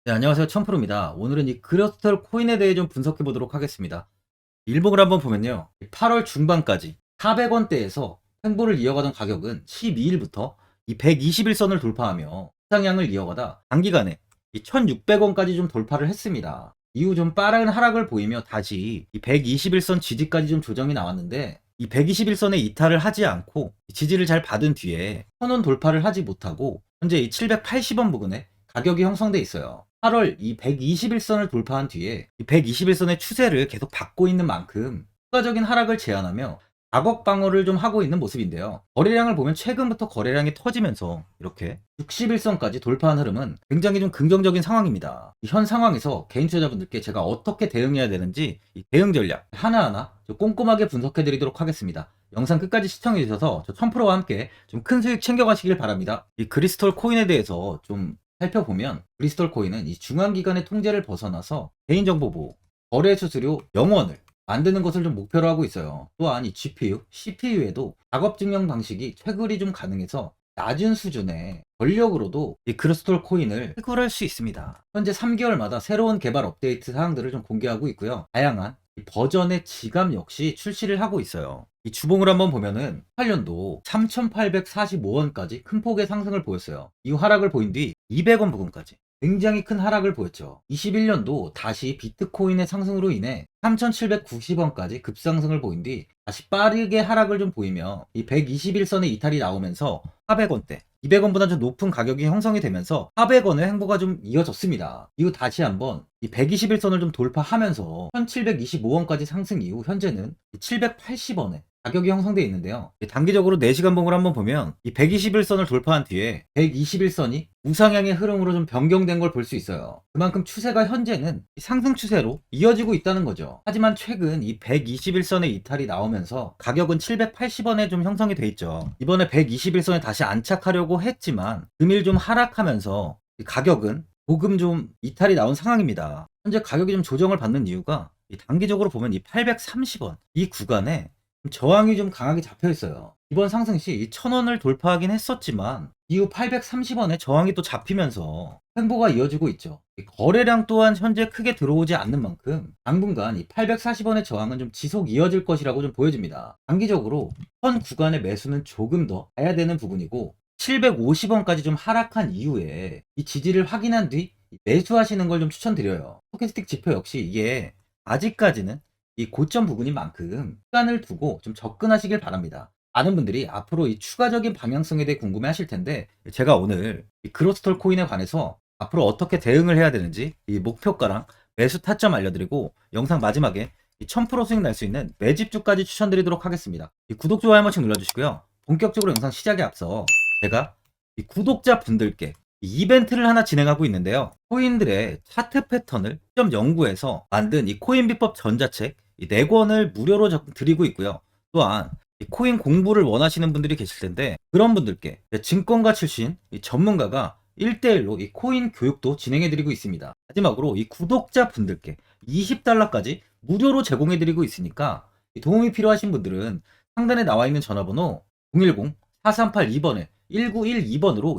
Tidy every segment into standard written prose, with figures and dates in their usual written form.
네, 안녕하세요. 천프로입니다. 오늘은 이 그로스털 코인에 대해 좀 분석해 보도록 하겠습니다. 일봉을 한번 보면요. 8월 중반까지 400원대에서 횡보를 이어가던 가격은 12일부터 이 121선을 돌파하며 상향을 이어가다 단기간에 이 1600원까지 좀 돌파를 했습니다. 이후 좀 빠른 하락을 보이며 다시 이 121선 지지까지 좀 조정이 나왔는데 이 121선에 이탈을 하지 않고 지지를 잘 받은 뒤에 선원 돌파를 하지 못하고 현재 이 780원 부근에 가격이 형성돼 있어요. 8월 이 121선을 돌파한 뒤에 이 121선의 추세를 계속 받고 있는 만큼 추가적인 하락을 제한하며 가격 방어를 좀 하고 있는 모습인데요. 거래량을 보면 최근부터 거래량이 터지면서 이렇게 61선까지 돌파한 흐름은 굉장히 좀 긍정적인 상황입니다. 현 상황에서 개인 투자자분들께 제가 어떻게 대응해야 되는지 이 대응 전략 하나하나 좀 꼼꼼하게 분석해 드리도록 하겠습니다. 영상 끝까지 시청해 주셔서 저 1000%와 함께 좀 큰 수익 챙겨가시길 바랍니다. 이 그리스톨 코인에 대해서 좀 살펴보면 크리스털 코인은 이 중앙기관의 통제를 벗어나서 개인정보 보호, 거래 수수료 0원을 만드는 것을 좀 목표로 하고 있어요. 또한 이 GPU, CPU에도 작업 증명 방식이 채굴이 좀 가능해서 낮은 수준의 전력으로도 이 크리스털 코인을 채굴할 수 있습니다. 현재 3개월마다 새로운 개발 업데이트 사항들을 좀 공개하고 있고요. 다양한 이 버전의 지감 역시 출시를 하고 있어요. 이 주봉을 한번 보면은 8년도 3,845원까지 큰 폭의 상승을 보였어요. 이후 하락을 보인 뒤 200원 부근까지 굉장히 큰 하락을 보였죠. 21년도 다시 비트코인의 상승으로 인해 3,790원까지 급상승을 보인 뒤 다시 빠르게 하락을 좀 보이며 이 121선의 이탈이 나오면서 400원대 200원보다 좀 높은 가격이 형성이 되면서 400원의 행보가 좀 이어졌습니다. 이후 다시 한번 이 121선을 좀 돌파하면서 1725원까지 상승 이후 현재는 780원에 가격이 형성되어 있는데요. 단기적으로 4시간 봉을 한번 보면 이 121선을 돌파한 뒤에 121선이 우상향의 흐름으로 좀 변경된 걸 볼 수 있어요. 그만큼 추세가 현재는 상승 추세로 이어지고 있다는 거죠. 하지만 최근 이 121선의 이탈이 나오면서 가격은 780원에 좀 형성이 돼 있죠. 이번에 121선에 다시 안착하려고 했지만 금일 좀 하락하면서 가격은 조금 좀 이탈이 나온 상황입니다. 현재 가격이 좀 조정을 받는 이유가 단기적으로 보면 이 830원 이 구간에 저항이 좀 강하게 잡혀 있어요. 이번 상승 시 1000원을 돌파하긴 했었지만 이후 830원에 저항이 또 잡히면서 횡보가 이어지고 있죠. 거래량 또한 현재 크게 들어오지 않는 만큼 당분간 이 840원의 저항은 좀 지속 이어질 것이라고 좀 보여집니다. 단기적으로 현 구간의 매수는 조금 더 봐야 되는 부분이고 750원까지 좀 하락한 이후에 이 지지를 확인한 뒤 매수하시는 걸 좀 추천드려요. 스토캐스틱 지표 역시 이게 아직까지는 이 고점 부분인 만큼 시간을 두고 좀 접근하시길 바랍니다. 많은 분들이 앞으로 이 추가적인 방향성에 대해 궁금해 하실 텐데 제가 오늘 이 그로스톨 코인에 관해서 앞으로 어떻게 대응을 해야 되는지 이 목표가랑 매수 타점 알려드리고 영상 마지막에 이 1000% 수익 날 수 있는 매집주까지 추천드리도록 하겠습니다. 이 구독, 좋아요 한 번씩 눌러주시고요. 본격적으로 영상 시작에 앞서 제가 이 구독자분들께 이벤트를 하나 진행하고 있는데요. 코인들의 차트 패턴을 직접 연구해서 만든 이 코인 비법 전자책 이 4권을 무료로 드리고 있고요. 또한 이 코인 공부를 원하시는 분들이 계실 텐데 그런 분들께 증권가 출신 이 전문가가 1대1로 이 코인 교육도 진행해 드리고 있습니다. 마지막으로 이 구독자분들께 20달러까지 무료로 제공해 드리고 있으니까 도움이 필요하신 분들은 상단에 나와 있는 전화번호 010-4382번에 1912번으로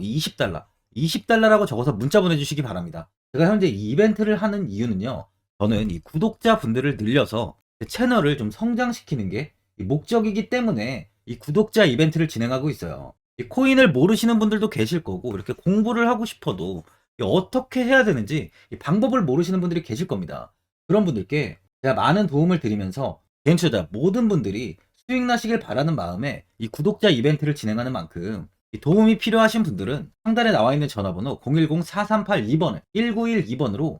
20달러라고 적어서 문자 보내주시기 바랍니다. 제가 현재 이 이벤트를 하는 이유는요. 저는 이 구독자분들을 늘려서 제 채널을 좀 성장시키는 게 목적이기 때문에 이 구독자 이벤트를 진행하고 있어요. 이 코인을 모르시는 분들도 계실 거고 이렇게 공부를 하고 싶어도 어떻게 해야 되는지 이 방법을 모르시는 분들이 계실 겁니다. 그런 분들께 제가 많은 도움을 드리면서 개인 투자 모든 분들이 수익 나시길 바라는 마음에 이 구독자 이벤트를 진행하는 만큼 이 도움이 필요하신 분들은 상단에 나와 있는 전화번호 010-4382번에 1912번으로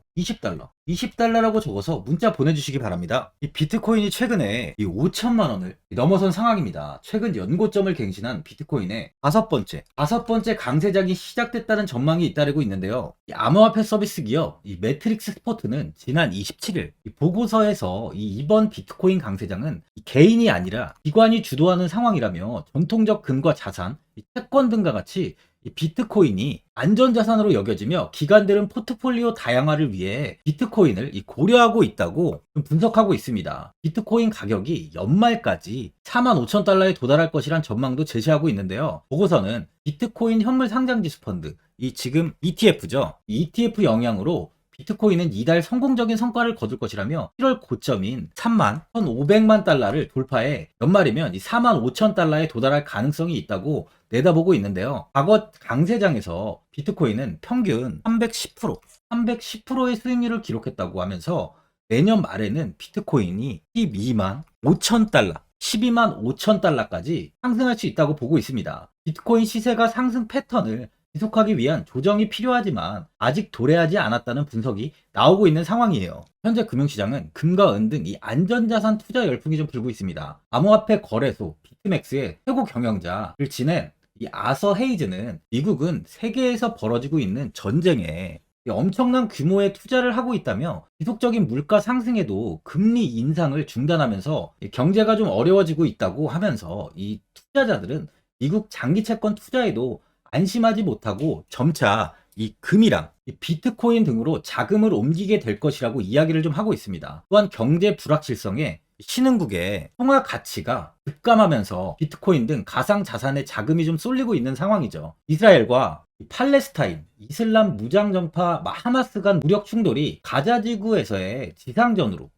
20달러라고 적어서 문자 보내주시기 바랍니다. 이 비트코인이 최근에 이 5천만 원을 넘어선 상황입니다. 최근 연고점을 갱신한 비트코인의 다섯 번째 강세장이 시작됐다는 전망이 잇따르고 있는데요. 이 암호화폐 서비스 기업 이 매트릭스 스포트는 지난 27일 이 보고서에서 이번 비트코인 강세장은 개인이 아니라 기관이 주도하는 상황이라며 전통적 금과 자산, 채권 등과 같이 이 비트코인이 안전자산으로 여겨지며 기관들은 포트폴리오 다양화를 위해 비트코인을 고려하고 있다고 좀 분석하고 있습니다. 비트코인 가격이 연말까지 45,000달러에 도달할 것이란 전망도 제시하고 있는데요. 보고서는 비트코인 현물 상장지수 펀드, 이 지금 ETF죠. 이 ETF 영향으로 비트코인은 이달 성공적인 성과를 거둘 것이라며 7월 고점인 31,500만 달러를 돌파해 연말이면 이 45,000달러에 도달할 가능성이 있다고 내다보고 있는데요. 과거 강세장에서 비트코인은 평균 310%의 수익률을 기록했다고 하면서 내년 말에는 비트코인이 12만 5천 달러, 12만 5천 달러까지 상승할 수 있다고 보고 있습니다. 비트코인 시세가 상승 패턴을 지속하기 위한 조정이 필요하지만 아직 도래하지 않았다는 분석이 나오고 있는 상황이에요. 현재 금융시장은 금과 은 등 이 안전자산 투자 열풍이 좀 불고 있습니다. 암호화폐 거래소 비트맥스의 최고 경영자를 지낸 이 아서 헤이즈는 미국은 세계에서 벌어지고 있는 전쟁에 엄청난 규모의 투자를 하고 있다며 지속적인 물가 상승에도 금리 인상을 중단하면서 경제가 좀 어려워지고 있다고 하면서 이 투자자들은 미국 장기 채권 투자에도 안심하지 못하고 점차 이 금이랑 이 비트코인 등으로 자금을 옮기게 될 것이라고 이야기를 좀 하고 있습니다. 또한 경제 불확실성에 신흥국의 통화 가치가 급감하면서 비트코인 등 가상 자산의 자금이 좀 쏠리고 있는 상황이죠. 이스라엘과 팔레스타인, 이슬람 무장정파 하마스 간 무력 충돌이 가자 지구에서의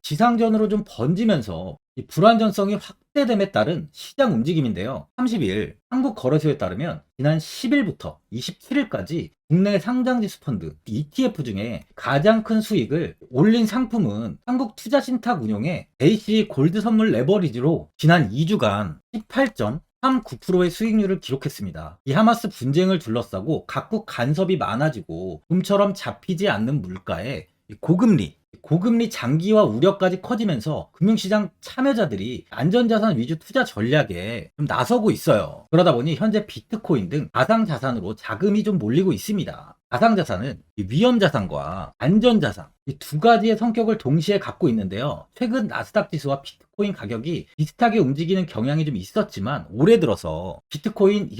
지상전으로 좀 번지면서 이 불안전성이 확대됨에 따른 시장 움직임인데요. 30일 한국거래소에 따르면 지난 10일부터 27일까지 국내 상장지수 펀드 ETF 중에 가장 큰 수익을 올린 상품은 한국투자신탁 운용의 AC 골드 선물 레버리지로 지난 2주간 18.39%의 수익률을 기록했습니다. 이 하마스 분쟁을 둘러싸고 각국 간섭이 많아지고 좀처럼 잡히지 않는 물가에 고금리 장기화 우려까지 커지면서 금융시장 참여자들이 안전자산 위주 투자 전략에 좀 나서고 있어요. 그러다 보니 현재 비트코인 등 가상자산으로 자금이 좀 몰리고 있습니다. 가상자산은 위험자산과 안전자산 이 두 가지의 성격을 동시에 갖고 있는데요. 최근 나스닥 지수와 비트코인 가격이 비슷하게 움직이는 경향이 좀 있었지만 올해 들어서 비트코인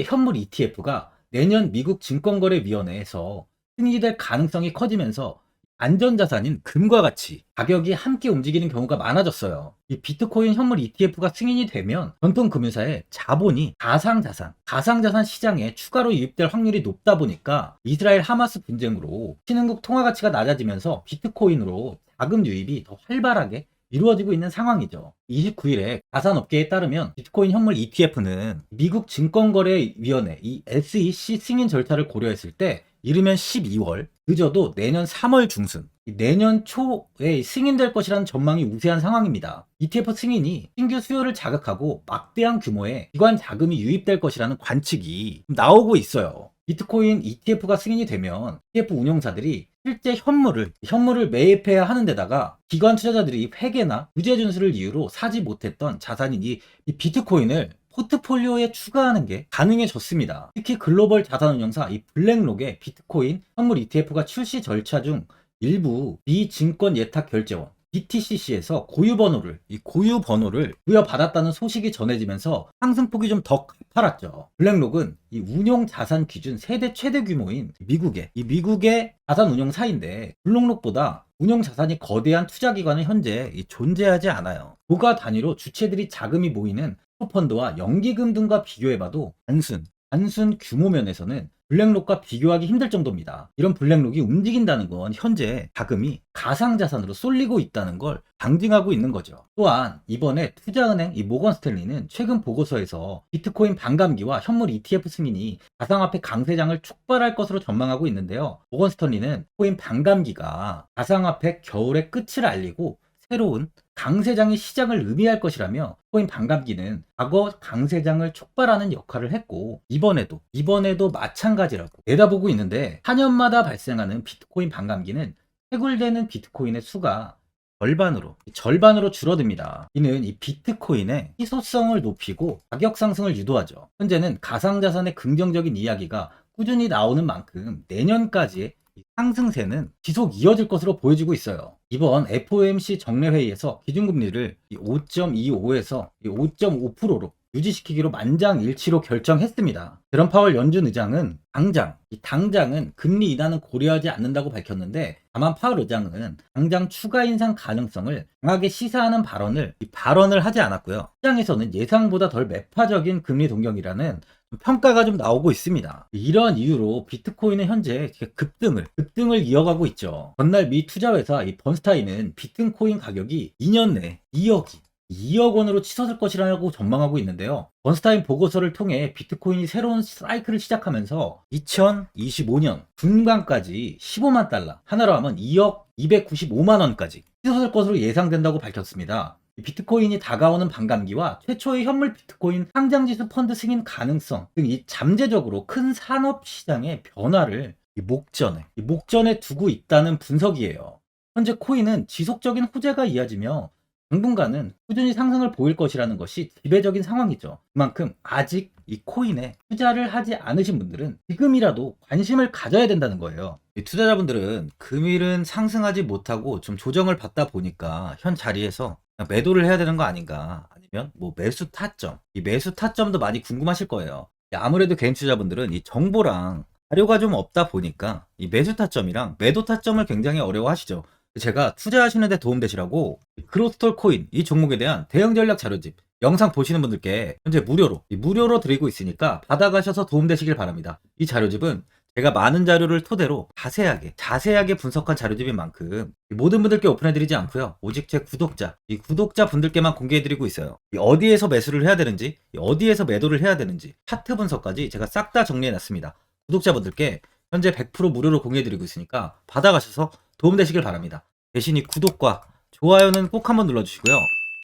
현물 ETF가 내년 미국 증권거래위원회에서 승인될 가능성이 커지면서 안전자산인 금과 같이 가격이 함께 움직이는 경우가 많아졌어요. 이 비트코인 현물 ETF가 승인이 되면 전통 금융사의 자본이 가상자산 시장에 추가로 유입될 확률이 높다 보니까 이스라엘 하마스 분쟁으로 신흥국 통화 가치가 낮아지면서 비트코인으로 자금 유입이 더 활발하게 이루어지고 있는 상황이죠. 29일에 가산업계에 따르면 비트코인 현물 ETF는 미국 증권거래위원회 이 SEC 승인 절차를 고려했을 때 이르면 12월, 늦어도 내년 3월 중순, 내년 초에 승인될 것이라는 전망이 우세한 상황입니다. ETF 승인이 신규 수요를 자극하고 막대한 규모의 기관 자금이 유입될 것이라는 관측이 나오고 있어요. 비트코인 ETF가 승인이 되면 ETF 운용사들이 실제 현물을 매입해야 하는 데다가 기관 투자자들이 회계나 부재 준수를 이유로 사지 못했던 자산인 이 비트코인을 포트폴리오에 추가하는 게 가능해졌습니다. 특히 글로벌 자산운용사 이 블랙록의 비트코인 현물 ETF가 출시 절차 중 일부 비증권 예탁결제원 BTCC에서 고유번호를 부여받았다는 소식이 전해지면서 상승폭이 좀 더 가팔랐죠. 블랙록은 이 운용 자산 기준 세대 최대 규모인 미국의 자산 운용사인데 블랙록보다 운용 자산이 거대한 투자기관은 현재 존재하지 않아요. 조가 단위로 주체들이 자금이 모이는 펀드와 연기금 등과 비교해봐도 단순 규모 면에서는 블랙록과 비교하기 힘들 정도입니다. 이런 블랙록이 움직인다는 건 현재 자금이 가상자산으로 쏠리고 있다는 걸 방증하고 있는 거죠. 또한 이번에 투자은행 모건 스탠리는 최근 보고서에서 비트코인 반감기와 현물 ETF 승인이 가상화폐 강세장을 촉발할 것으로 전망하고 있는데요. 모건 스탠리는 비트코인 반감기가 가상화폐 겨울의 끝을 알리고 새로운 강세장의 시작을 의미할 것이라며 비트코인 반감기는 과거 강세장을 촉발하는 역할을 했고 이번에도 마찬가지라고 내다보고 있는데 4년마다 발생하는 비트코인 반감기는 채굴되는 비트코인의 수가 절반으로 줄어듭니다. 이는 이 비트코인의 희소성을 높이고 가격 상승을 유도하죠. 현재는 가상자산의 긍정적인 이야기가 꾸준히 나오는 만큼 내년까지의 상승세는 지속 이어질 것으로 보여지고 있어요. 이번 FOMC 정례회의에서 기준금리를 5.25에서 5.5%로 유지시키기로 만장일치로 결정했습니다. 제롬 파월 연준 의장은 당장은 금리 인하는 고려하지 않는다고 밝혔는데, 다만 파월 의장은 당장 추가 인상 가능성을 강하게 시사하는 발언을 하지 않았고요. 시장에서는 예상보다 덜 매파적인 금리 동경이라는 평가가 좀 나오고 있습니다. 이러한 이유로 비트코인은 현재 급등을 이어가고 있죠. 전날 미 투자회사 이 번스타인은 비트코인 가격이 2년 내 2억 원으로 치솟을 것이라고 전망하고 있는데요. 번스타인 보고서를 통해 비트코인이 새로운 사이클을 시작하면서 2025년 중반까지 15만 달러, 하나로 하면 2억 295만 원까지 치솟을 것으로 예상된다고 밝혔습니다. 비트코인이 다가오는 반감기와 최초의 현물 비트코인 상장지수 펀드 승인 가능성 등 이 잠재적으로 큰 산업 시장의 변화를 목전에 두고 있다는 분석이에요. 현재 코인은 지속적인 호재가 이어지며 당분간은 꾸준히 상승을 보일 것이라는 것이 지배적인 상황이죠. 그만큼 아직 이 코인에 투자를 하지 않으신 분들은 지금이라도 관심을 가져야 된다는 거예요. 이 투자자분들은 금일은 상승하지 못하고 좀 조정을 받다 보니까 현 자리에서 매도를 해야 되는 거 아닌가, 아니면 뭐 매수 타점, 이 매수 타점도 많이 궁금하실 거예요. 아무래도 개인 투자자분들은 이 정보랑 자료가 좀 없다 보니까 이 매수 타점이랑 매도 타점을 굉장히 어려워하시죠. 제가 투자하시는 데 도움되시라고 크로스톨 코인 이 종목에 대한 대응 전략 자료집 영상 보시는 분들께 현재 무료로 드리고 있으니까 받아가셔서 도움되시길 바랍니다. 이 자료집은 제가 많은 자료를 토대로 자세하게 분석한 자료집인 만큼 모든 분들께 오픈해드리지 않고요. 오직 제 구독자 분들께만 공개해드리고 있어요. 어디에서 매수를 해야 되는지, 어디에서 매도를 해야 되는지, 차트 분석까지 제가 싹 다 정리해놨습니다. 구독자분들께 현재 100% 무료로 공개해드리고 있으니까 받아가셔서 도움되시길 바랍니다. 대신 이 구독과 좋아요는 꼭 한번 눌러주시고요.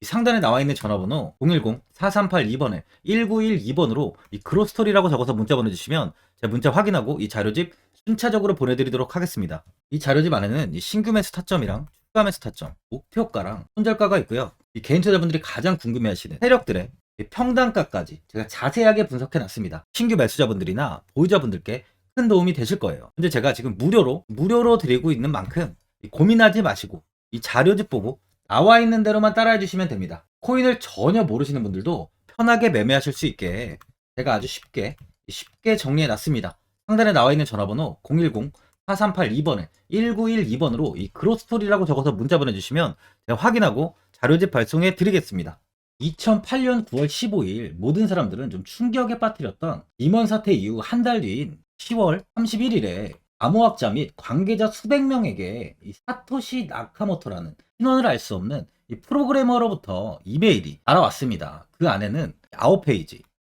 상단에 나와 있는 전화번호 010-4382번에 1912번으로 이 그로스토리라고 적어서 문자 보내주시면 제가 문자 확인하고 이 자료집 순차적으로 보내드리도록 하겠습니다. 이 자료집 안에는 이 신규 매수 타점이랑 추가 매수 타점, 목표가랑 손절가가 있고요. 이 개인 투자자분들이 가장 궁금해하시는 세력들의 평단가까지 제가 자세하게 분석해놨습니다. 신규 매수자분들이나 보유자분들께 큰 도움이 되실 거예요. 근데 제가 지금 무료로 드리고 있는 만큼 고민하지 마시고 이 자료집 보고 나와 있는 대로만 따라해 주시면 됩니다. 코인을 전혀 모르시는 분들도 편하게 매매하실 수 있게 제가 아주 쉽게 정리해 놨습니다. 상단에 나와 있는 전화번호 010-4382번에 1912번으로 이 그로스토리라고 적어서 문자 보내주시면 제가 확인하고 자료집 발송해 드리겠습니다. 2008년 9월 15일 모든 사람들은 좀 충격에 빠뜨렸던 리먼 사태 이후 한 달 뒤인 10월 31일에 암호학자 및 관계자 수백 명에게 이 사토시 나카모토라는 신원을 알 수 없는 이 프로그래머로부터 이메일이 날아왔습니다. 그 안에는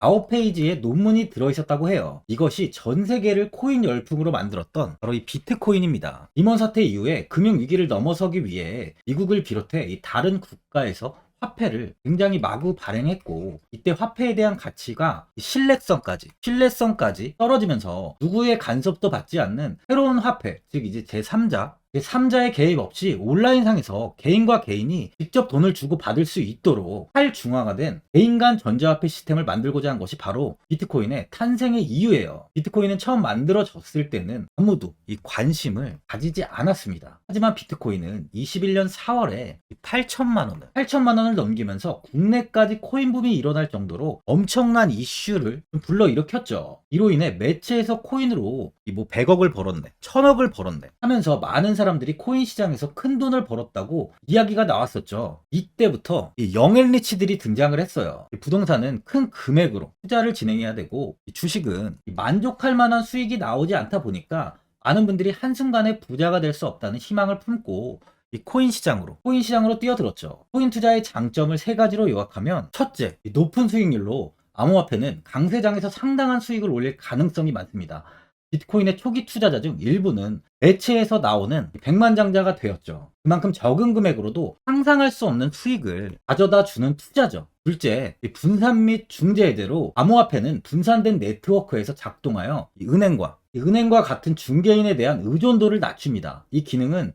9페이지의 논문이 들어있었다고 해요. 이것이 전 세계를 코인 열풍으로 만들었던 바로 이 비트코인입니다. 리먼 사태 이후에 금융위기를 넘어서기 위해 미국을 비롯해 이 다른 국가에서 화폐를 굉장히 마구 발행했고, 이때 화폐에 대한 가치가 신뢰성까지 떨어지면서 누구의 간섭도 받지 않는 새로운 화폐, 즉 이제 제3자의 개입 없이 온라인상에서 개인과 개인이 직접 돈을 주고 받을 수 있도록 탈중앙화된 개인 간 전자화폐 시스템을 만들고자 한 것이 바로 비트코인의 탄생의 이유예요. 비트코인은 처음 만들어졌을 때는 아무도 이 관심을 가지지 않았습니다. 하지만 비트코인은 21년 4월에 8천만 원을 넘기면서 국내까지 코인 붐이 일어날 정도로 엄청난 이슈를 불러일으켰죠. 이로 인해 매체에서 코인으로 100억을 벌었네, 1000억을 벌었네 하면서 많은 사람들이 코인 시장에서 큰 돈을 벌었다고 이야기가 나왔었죠. 이때부터 이 영앤리치들이 등장을 했어요. 부동산은 큰 금액으로 투자를 진행해야 되고, 주식은 만족할 만한 수익이 나오지 않다 보니까 많은 분들이 한순간에 부자가 될 수 없다는 희망을 품고 이 코인 시장으로 뛰어들었죠. 코인 투자의 장점을 세 가지로 요약하면, 첫째, 높은 수익률로 암호화폐는 강세장에서 상당한 수익을 올릴 가능성이 많습니다. 비트코인의 초기 투자자 중 일부는 매체에서 나오는 백만장자가 되었죠. 그만큼 적은 금액으로도 상상할 수 없는 수익을 가져다 주는 투자죠. 둘째, 분산 및 중재대로 암호화폐는 분산된 네트워크에서 작동하여 은행과 같은 중개인에 대한 의존도를 낮춥니다. 이 기능은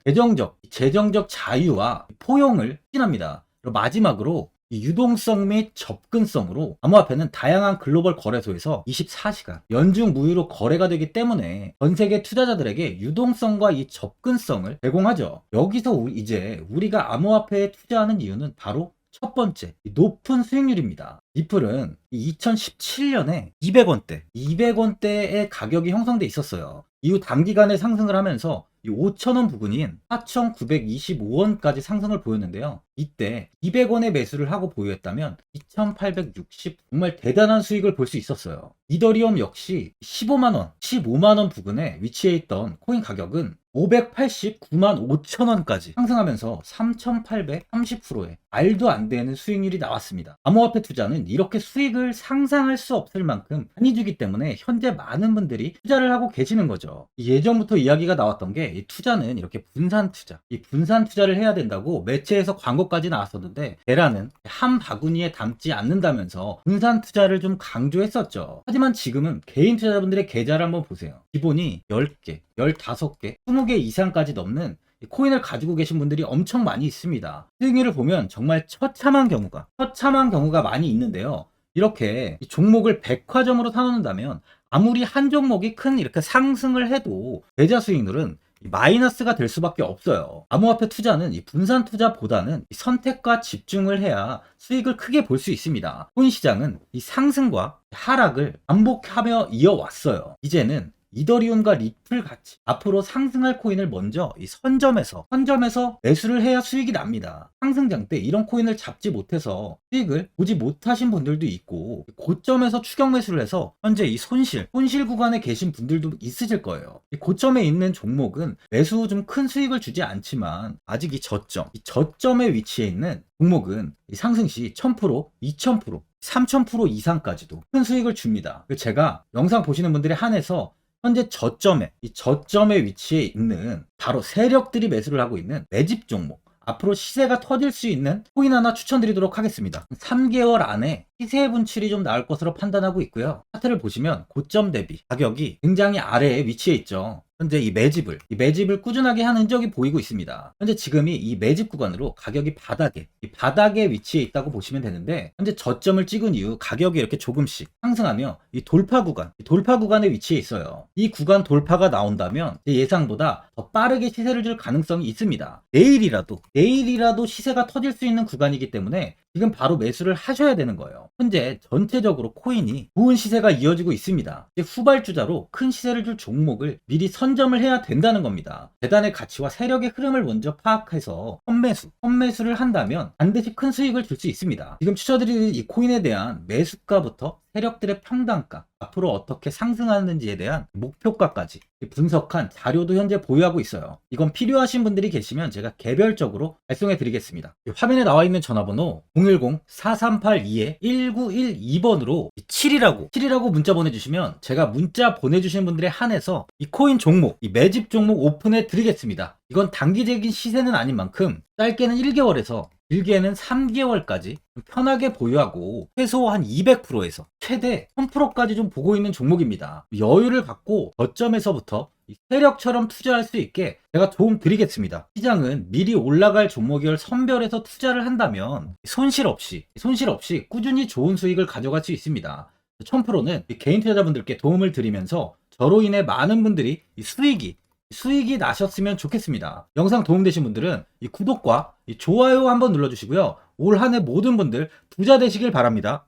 재정적 자유와 포용을 추진합니다. 마지막으로 유동성 및 접근성으로 암호화폐는 다양한 글로벌 거래소에서 24시간 연중 무휴로 거래가 되기 때문에 전 세계 투자자들에게 유동성과 이 접근성을 제공하죠. 여기서 이제 우리가 암호화폐에 투자하는 이유는 바로 첫 번째, 이 높은 수익률입니다. 리플은 2017년에 200원대의 가격이 형성돼 있었어요. 이후 단기간에 상승을 하면서 이 5,000원 부근인 4,925원까지 상승을 보였는데요. 이때 200원의 매수를 하고 보유했다면 2,860 정말 대단한 수익을 볼 수 있었어요. 이더리움 역시 15만원, 15만원 부근에 위치해 있던 코인 가격은 589만 5천원까지 상승하면서 3,830%의 말도 안 되는 수익률이 나왔습니다. 암호화폐 투자는 이렇게 수익을 상상할 수 없을 만큼 많이 주기 때문에 현재 많은 분들이 투자를 하고 계시는 거죠. 예전부터 이야기가 나왔던 게 이 투자는 이렇게 분산 투자, 이 분산 투자를 해야 된다고 매체에서 광고까지 나왔었는데 계란은 한 바구니에 담지 않는다면서 분산 투자를 좀 강조했었죠. 하지만 지금은 개인 투자자분들의 계좌를 한번 보세요. 기본이 10개, 15개, 20개 이상까지 넘는 코인을 가지고 계신 분들이 엄청 많이 있습니다. 수익률을 보면 정말 처참한 경우가 많이 있는데요. 이렇게 종목을 백화점으로 사놓는다면 아무리 한 종목이 큰 이렇게 상승을 해도 계좌 수익률은 마이너스가 될 수밖에 없어요. 암호화폐 투자는 이 분산 투자보다는 선택과 집중을 해야 수익을 크게 볼 수 있습니다. 코인 시장은 이 상승과 하락을 반복하며 이어왔어요. 이제는 이더리움과 리플 같이 앞으로 상승할 코인을 먼저 이 선점에서 매수를 해야 수익이 납니다. 상승장 때 이런 코인을 잡지 못해서 수익을 보지 못하신 분들도 있고 고점에서 추격 매수를 해서 현재 이 손실 구간에 계신 분들도 있으실 거예요. 이 고점에 있는 종목은 매수 후 좀 큰 수익을 주지 않지만 아직 이 저점에 위치해 있는 종목은 이 상승 시 1000%, 2000%, 3000% 이상까지도 큰 수익을 줍니다. 제가 영상 보시는 분들에 한해서 현재 저점에 위치해 있는 바로 세력들이 매수를 하고 있는 매집 종목, 앞으로 시세가 터질 수 있는 코인 하나 추천드리도록 하겠습니다. 3개월 안에 시세 분출이 좀 나올 것으로 판단하고 있고요. 차트를 보시면 고점 대비 가격이 굉장히 아래에 위치해 있죠. 현재 이 매집을 꾸준하게 한 흔적이 보이고 있습니다. 현재 지금이 이 매집 구간으로 가격이 바닥에 위치해 있다고 보시면 되는데, 현재 저점을 찍은 이후 가격이 이렇게 조금씩 상승하며 이 돌파 구간에 위치해 있어요. 이 구간 돌파가 나온다면 제 예상보다 더 빠르게 시세를 줄 가능성이 있습니다. 내일이라도 시세가 터질 수 있는 구간이기 때문에 지금 바로 매수를 하셔야 되는 거예요. 현재 전체적으로 코인이 좋은 시세가 이어지고 있습니다. 후발주자로 큰 시세를 줄 종목을 미리 선점을 해야 된다는 겁니다. 재단의 가치와 세력의 흐름을 먼저 파악해서 선매수를 한다면 반드시 큰 수익을 줄 수 있습니다. 지금 추천드리는 이 코인에 대한 매수가부터 세력들의 평단가, 앞으로 어떻게 상승하는지에 대한 목표가까지 분석한 자료도 현재 보유하고 있어요. 이건 필요하신 분들이 계시면 제가 개별적으로 발송해 드리겠습니다. 화면에 나와 있는 전화번호 010-4382-1912번으로 7이라고 문자 보내주시면 제가 문자 보내주신 분들에 한해서 이 코인 종목, 이 매집 종목 오픈해 드리겠습니다. 이건 단기적인 시세는 아닌 만큼 짧게는 1개월에서 길게는 3개월까지 편하게 보유하고 최소 한 200%에서 최대 1000%까지 좀 보고 있는 종목입니다. 여유를 갖고 저점에서부터 세력처럼 투자할 수 있게 제가 도움 드리겠습니다. 시장은 미리 올라갈 종목을 선별해서 투자를 한다면 손실 없이 꾸준히 좋은 수익을 가져갈 수 있습니다. 1000%는 개인 투자자분들께 도움을 드리면서 저로 인해 많은 분들이 수익이 나셨으면 좋겠습니다. 영상 도움되신 분들은 이 구독과 이 좋아요 한번 눌러주시고요. 올 한 해 모든 분들 부자 되시길 바랍니다.